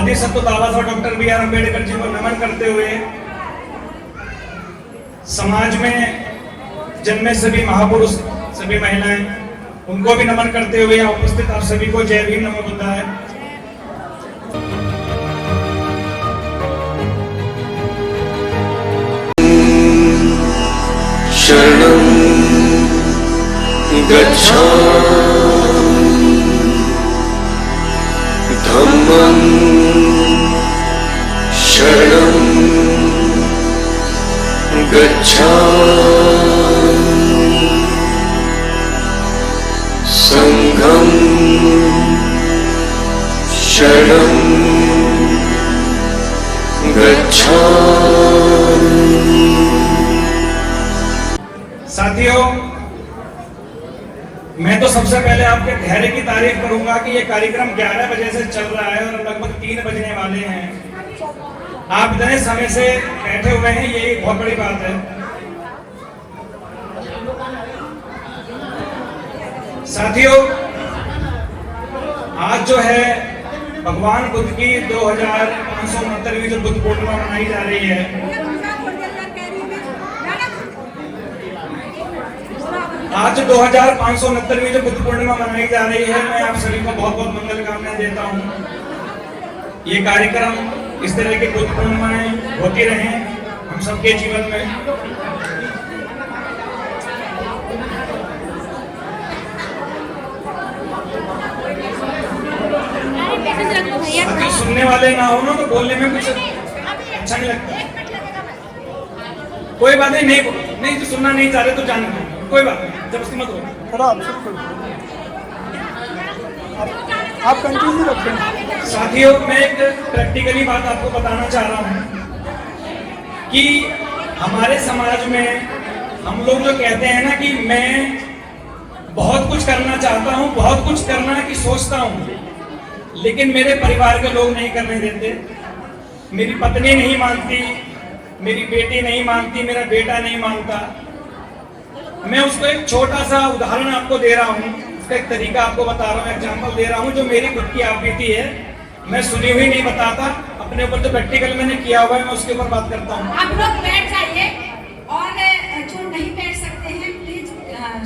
बोधिसत्व बाबा साहब doctor B are Ambedkar ji को नमन करते हुए समाज में जन्मे सभी महापुरुष, सभी महिलाएं, उनको भी नमन करते हुए यहाँ उपस्थित आप सभी को जय भीम, नमो बुद्धाय। शरणं गच्छामि धम्मं शरणं गच्छामि संघं शरणं गच्छामि। साथियों, मैं तो सबसे पहले आपके धैर्य की तारीफ करूंगा कि ये कार्यक्रम 11 बजे से चल रहा है और लगभग 3 बजने वाले हैं। आप इतने समय से बैठे हुए हैं, ये बहुत बड़ी बात है। साथियों, आज जो है भगवान बुद्ध की 2569वीं जो बुद्ध पूर्णिमा मनाई जा रही है, आज 2569वीं जो बुद्ध पूर्णिमा मनाई जा रही है, मैं आप सभी को बहुत बहुत मंगल कामनाएं देता हूं। ये कार्यक्रम इस तरह की बुद्ध पूर्णिमाएं होती रहें हम सबके जीवन में। साथी सुनने वाले ना हो ना तो बोलने में कुछ अच्छा नहीं लगता। कोई बात नहीं, नहीं जो सुनना नहीं चाह रहे तो जाने दो, कोई बात नहीं, जबरदस्ती मत करो। आप कंटिन्यू रखें। साथियों, मैं एक प्रैक्टिकली बात आपको बताना चाह रहा हूँ कि हमारे समाज में हम लोग जो कहते हैं ना कि मैं बहुत कुछ करना चाहता हूँ, बहुत कुछ करना की सोचता हूँ, लेकिन मेरे परिवार के लोग नहीं करने देते। मेरी पत्नी नहीं मानती, मेरी बेटी नहीं मानती, मेरा बेटा नहीं मानता। मैं उसको एक छोटा सा उदाहरण आपको दे रहा हूँ, उसका एक तरीका आपको बता रहा हूँ, एग्जांपल दे रहा हूँ जो मेरी खुद की आप बीती है। मैं सुनी हुई नहीं बताता, अपने ऊपर जो प्रैक्टिकल मैंने किया हुआ है मैं उसके ऊपर बात करता हूँ। आप लोग बैठ जाइए और जो नहीं बैठ सकते हैं प्लीज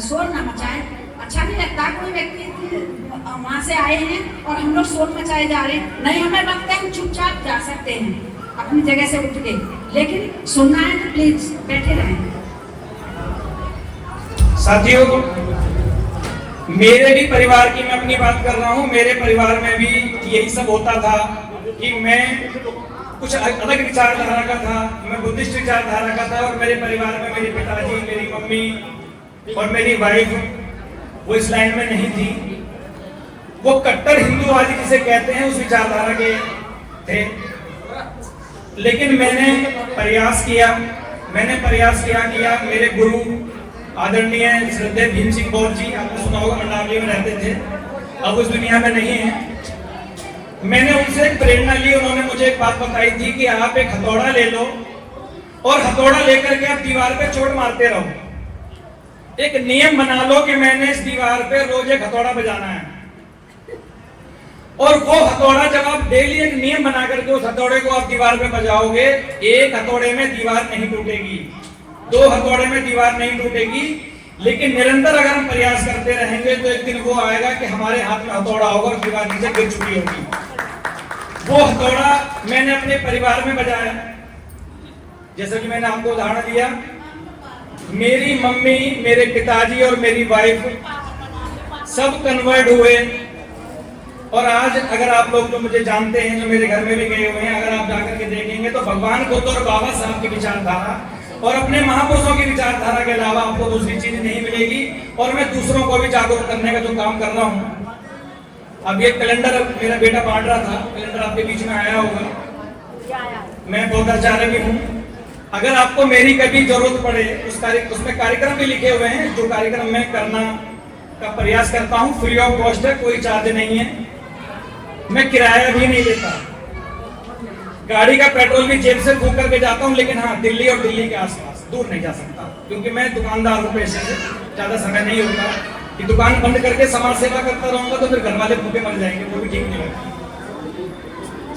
शोर ना मचाएं। अच्छा नहीं लगता कोई व्यक्ति वहाँ से आए हैं और हम लोग शोर मचाए जा रहे हैं। नहीं, हमें लगता है हम चुपचाप जा सकते हैं अपनी जगह से उठ के, लेकिन सुनना है तो प्लीज बैठे रहें। साथियों, मेरे भी परिवार की मैं अपनी बात कर रहा हूँ। मेरे परिवार में भी यही सब होता था कि मैं कुछ अलग विचारधारा का था, मैं बुद्धिस्ट विचारधारा का था। और मेरे परिवार में मेरे पिताजी, मेरी मम्मी और मेरी वाइफ वो इस लाइन में नहीं थी। वो कट्टर हिंदूवादी जिसे कहते हैं उस विचारधारा के थे। लेकिन मैंने प्रयास किया किया। मेरे गुरु आदरणीय श्रद्धेय भीम सिंह गौर जी, आपने सुना होगा, मंडावली में रहते थे, अब उस दुनिया में नहीं है। मैंने उनसे एक प्रेरणा ली। उन्होंने मुझे एक बात बताई थी कि आप एक हथौड़ा ले लो और हथौड़ा लेकर के आप दीवार पे चोट मारते रहो। एक नियम बना लो कि मैंने इस दीवार पे रोज एक हथौड़ा बजाना है, और वो हथौड़ा जब आप डेली एक नियम बना करके उस हथौड़े को आप दीवार पे बजाओगे, एक हथौड़े में दीवार नहीं टूटेगी, 2 हथौड़े में दीवार नहीं टूटेगी। लेकिन निरंतर अगर हम प्रयास करते रहेंगे तो एक दिन वो आएगा कि हमारे हाथ में हथौड़ा होगा और दीवार नीचे गिर चुकी होगी। वो हथौड़ा मैंने अपने परिवार में बजाया। जैसा कि मैंने आपको उदाहरण दिया, मेरी मम्मी, मेरे पिताजी और मेरी वाइफ सब कन्वर्ट हुए। और आज अगर आप लोग जो मुझे जानते हैं, जो मेरे घर में भी गए हुए हैं, अगर आप जाकर के देखेंगे तो भगवान बुद्ध और बाबा साहब की विचारधारा और अपने महापुरुषों की विचारधारा के अलावा आपको दूसरी चीज नहीं मिलेगी। और मैं दूसरों को भी जागरूक करने का जो काम कर रहा हूँ, अब ये कैलेंडर मेरा बेटा बांट रहा था, कैलेंडर आपके बीच में आया होगा, मैं पौधाचार्य भी हूँ। अगर आपको मेरी कभी जरूरत पड़े, उसमें कार्यक्रम भी लिखे हुए हैं, जो कार्यक्रम मैं करना का प्रयास करता हूँ, फ्री ऑफ कॉस्ट है, कोई चार्ज नहीं है, मैं किराया भी नहीं लेता, गाड़ी का पेट्रोल भी जेब से फूंक करके जाता हूँ। लेकिन हाँ, दिल्ली और दिल्ली के आसपास दूर नहीं जा सकता, क्योंकि मैं दुकानदार हूँ पैसे से, ज्यादा समय नहीं होता कि दुकान बंद करके समाज सेवा करता रहूंगा तो फिर घर वाले भूखे मर जाएंगे, वो भी ठीक नहीं लगता।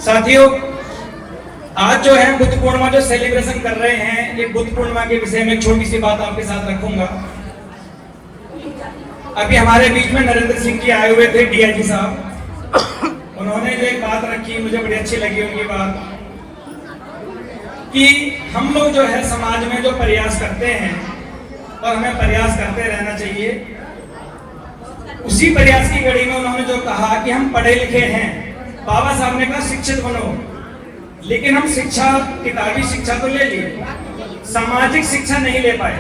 साथियों, आज जो है बुद्ध पूर्णिमा जो सेलिब्रेशन कर रहे हैं, ये बुद्ध पूर्णिमा के विषय में एक छोटी सी बात आपके साथ रखूंगा। अभी हमारे बीच में नरेंद्र सिंह जी आए हुए थे, डीआईजी साहब। उन्होंने जो एक बात रखी, मुझे बड़ी अच्छी लगी उनकी बात, कि हम लोग जो है समाज में जो प्रयास करते हैं और हमें प्रयास करते रहना चाहिए, उसी प्रयास की कड़ी में उन्होंने जो कहा कि हम पढ़े लिखे हैं। बाबा साहब ने कहा शिक्षित बनो, लेकिन हम शिक्षा, किताबी शिक्षा तो ले ली, सामाजिक शिक्षा नहीं ले पाए।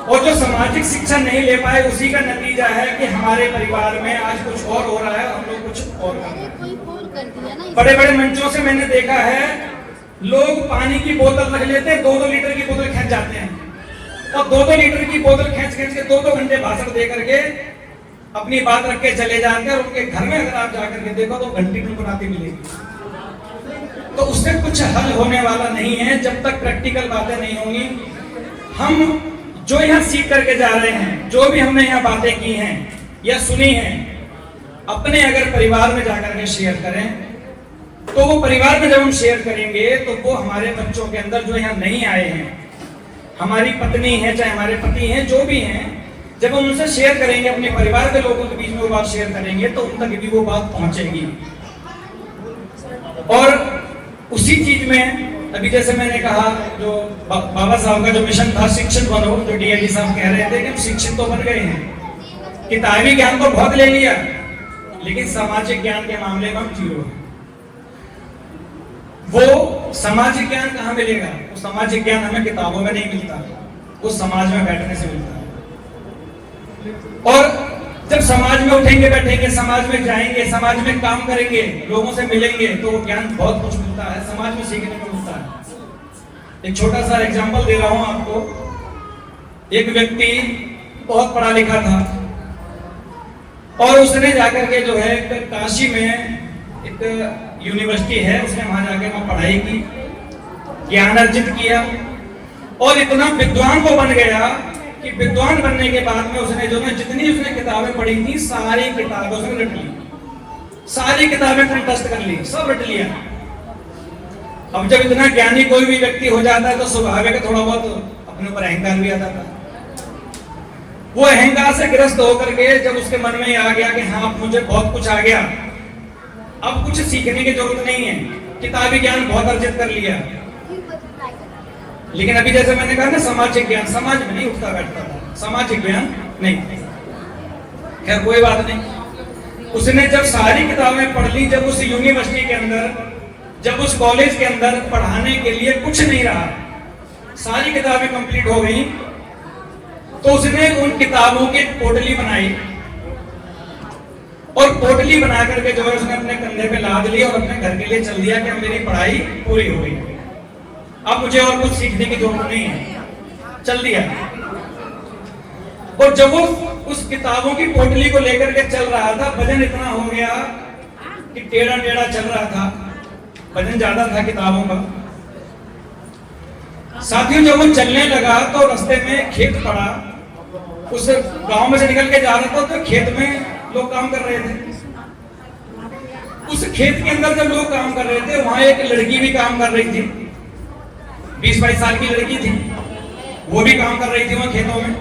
और जो सामाजिक शिक्षा नहीं ले पाए, उसी का नतीजा है कि हमारे परिवार में आज कुछ और हो रहा है, हम लोग कुछ और कर रहे हैं। बड़े बड़े मंचों से मैंने देखा है, लोग पानी की बोतल रख लेते हैं, 2-2 लीटर की बोतल खींच जाते हैं, और 2-2 लीटर की बोतल खींच के 2-2 घंटे भाषण दे करके अपनी बात रख के चले जाते हैं। और उनके घर में अगर आप जाकर के देखो तो घंटी गुनगुनाती मिलेगी। तो उससे कुछ हल होने वाला नहीं है जब तक प्रैक्टिकल बातें नहीं होंगी। हम जो यहाँ सीख करके जा रहे हैं, जो भी हमने यहाँ बातें की हैं या सुनी हैं, अपने अगर परिवार में जाकर के शेयर करें, तो वो परिवार में जब हम शेयर करेंगे तो वो हमारे बच्चों के अंदर जो यहाँ नहीं आए हैं, हमारी पत्नी है चाहे हमारे पति हैं, जो भी हैं, जब हम उनसे शेयर करेंगे, अपने परिवार के लोगों के बीच में वो बात शेयर करेंगे, तो उन तक भी वो बात पहुंचेगी। और उसी चीज में अभी जैसे मैंने कहा, जो बाबा साहब का जो मिशन था शिक्षित बनो, जो डीआईजी साहब कह रहे थे कि हम शिक्षित तो बन गए हैं, किताबी ज्ञान तो बहुत ले लिया, लेकिन सामाजिक ज्ञान के मामले में हम जीरो हैं। वो सामाजिक ज्ञान कहाँ मिलेगा? वो सामाजिक ज्ञान हमें किताबों में नहीं मिलता, वो समाज में बैठने से मिलता है। और जब समाज में उठेंगे, बैठेंगे, समाज में जाएंगे, समाज में काम करेंगे, लोगों से मिलेंगे, तो वो ज्ञान बहुत कुछ मिलता है, समाज में सीखने को मिलता है। एक छोटा सा एग्जांपल दे रहा हूं आपको। एक व्यक्ति बहुत पढ़ा लिखा था और उसने जाकर के जो है काशी में एक यूनिवर्सिटी है, उसने वहां जाकर वहां पढ़ाई की, ज्ञान अर्जित किया और इतना विद्वान वो बन गया कि विद्वान बनने के बाद में उसने जो है जितनी उसने किताबें पढ़ी थी, सारी किताबें उसने रट ली, सारी किताबें कंठस्थ कर ली, सब रट लिया। अब जब इतना ज्ञानी कोई भी व्यक्ति हो जाता है तो स्वाभाविक है थोड़ा बहुत अपने ऊपर अहंकार भी आता था। वो अहंकार से ग्रस्त होकर के जब उसके मन में आ गया कि हाँ मुझे बहुत कुछ आ गया, अब कुछ सीखने की जरूरत नहीं है, किताबी ज्ञान बहुत अर्जित कर लिया, लेकिन अभी जैसे मैंने कहा ना सामाजिक ज्ञान समाज में नहीं उठता बैठता था, सामाजिक ज्ञान नहीं। खैर कोई बात नहीं, उसने जब सारी किताबें पढ़ ली, जब उस यूनिवर्सिटी के अंदर, जब उस कॉलेज के अंदर पढ़ाने के लिए कुछ नहीं रहा, सारी किताबें कंप्लीट हो गई, तो उसने उन किताबों की पोटली बनाई और पोटली बना करके जो है उसने अपने कंधे पे लाद लिया और अपने घर के लिए चल दिया कि अब मेरी पढ़ाई पूरी हो गई, अब मुझे और कुछ सीखने की जरूरत नहीं है, चल दिया। और जब वो उस किताबों की पोटली को लेकर के चल रहा था, वजन इतना हो गया कि टेढ़ा टेढ़ा चल रहा था, वजन ज्यादा था किताबों का। साथियों जब वो चलने लगा तो रास्ते में खेत पड़ा, उस गांव में से निकल के जा रहा था तो खेत में लोग काम कर रहे थे। उस खेत के अंदर जब लोग काम कर रहे थे, वहां एक लड़की भी काम कर रही थी, 20-22 साल की लड़की थी, वो भी काम कर रही थी वहां खेतों में।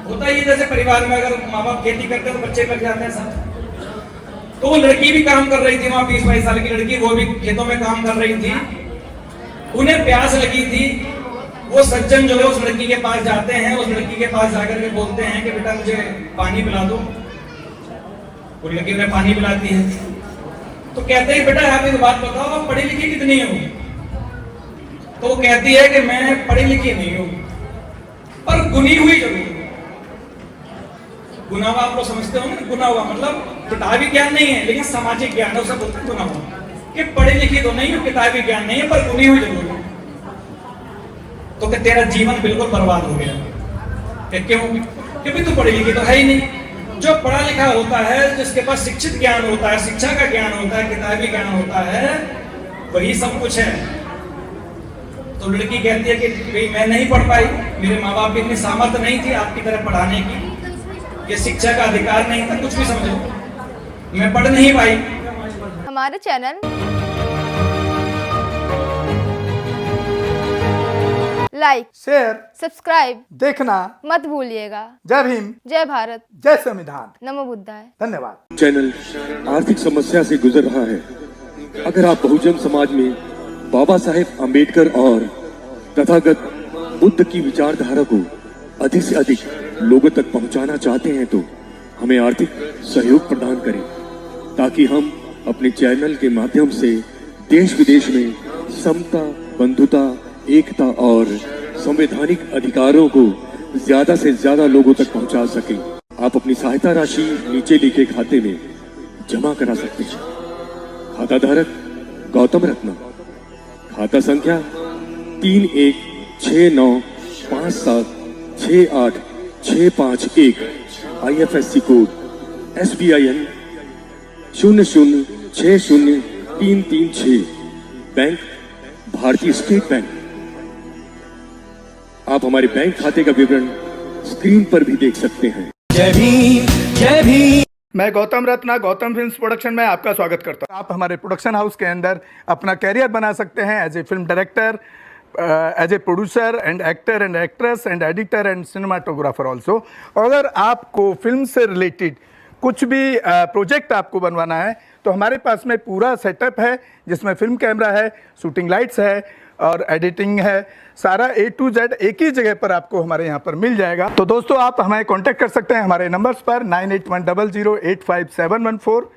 होता ही जैसे परिवार में अगर माँ बाप खेती करते हैं तो बच्चे लग जाते हैं साथ, तो वो लड़की भी काम कर रही थी वहां, 20-22 साल की लड़की, वो भी खेतों में काम कर रही थी। उन्हें प्यास लगी थी, वो सज्जन जो है उस लड़की के पास जाते हैं, उस लड़की के पास जाकर के बोलते हैं कि बेटा मुझे पानी पिला दो। वो लड़की उन्हें पानी पिलाती है, तो कहते हैं बेटा आप एक बात बताओ, आप पढ़ी लिखी कितनी हो? तो वो कहती है कि मैं पढ़ी लिखी नहीं हूं, पर गुनी हुई जरूर। गुना हुआ आप लोग समझते हो ना, गुना हुआ मतलब किताबी ज्ञान नहीं है लेकिन सामाजिक ज्ञान है, उसे बोलते हैं गुना हुआ। कि पढ़ी लिखी तो नहीं हो, किताबी ज्ञान नहीं है, पर गुनी हुई जरूर है। तो कि तेरा जीवन बिल्कुल बर्बाद हो गया। क्यों? क्योंकि तू पढ़ी लिखी तो है ही नहीं। जो पढ़ा लिखा होता है, जिसके पास शिक्षित ज्ञान होता है, शिक्षा का ज्ञान होता है, किताबी ज्ञान होता है, वही सब कुछ है। तो लड़की कहती है कि भाई मैं नहीं पढ़ पाई, मेरे माँ बाप की इतनी सामर्थ्य नहीं थी आपकी तरह पढ़ाने की, ये शिक्षा का अधिकार नहीं था, कुछ भी समझो, मैं पढ़ नहीं पाई। हमारे चैनल लाइक, शेयर, सब्सक्राइब देखना मत भूलिएगा। जय भीम, जय भारत, जय संविधान। नमो बुद्धाय। धन्यवाद। चैनल आर्थिक समस्या से गुजर रहा है। अगर आप बहुजन समाज में बाबा साहेब अम्बेडकर और तथागत बुद्ध की विचारधारा को अधिक से अधिक लोगों तक पहुंचाना चाहते हैं तो हमें आर्थिक सहयोग प्रदान करें, ताकि हम अपने चैनल के माध्यम से देश विदेश में समता, बंधुता, एकता और संवैधानिक अधिकारों को ज्यादा से ज्यादा लोगों तक पहुंचा सकें। आप अपनी सहायता राशि नीचे लिखे खाते में जमा करा सकते हैं। खाता धारक गौतम रत्ना, खाता संख्या 316957686551, IFSC कोड SBIN 0060336, बैंक भारतीय स्टेट बैंक। आप हमारे बैंक खाते का विवरण स्क्रीन पर भी देख सकते हैं। जय भीम, जय भीम। मैं गौतम रत्ना, गौतम फिल्म्स प्रोडक्शन में आपका स्वागत करता हूं। आप हमारे प्रोडक्शन हाउस के अंदर अपना कैरियर बना सकते हैं as a film director, as a producer and actor and actress and editor and cinematographer also. अगर आपको फिल्म से रिलेटेड कुछ भी प्रोजेक्ट आपको बनवाना है तो हमारे पास में पूरा सेटअप है, जिसमें फिल्म कैमरा है, शूटिंग लाइट्स है और एडिटिंग है। सारा A to Z एक ही जगह पर आपको हमारे यहाँ पर मिल जाएगा। तो दोस्तों, आप हमें कांटेक्ट कर सकते हैं हमारे नंबर्स पर 9810085714।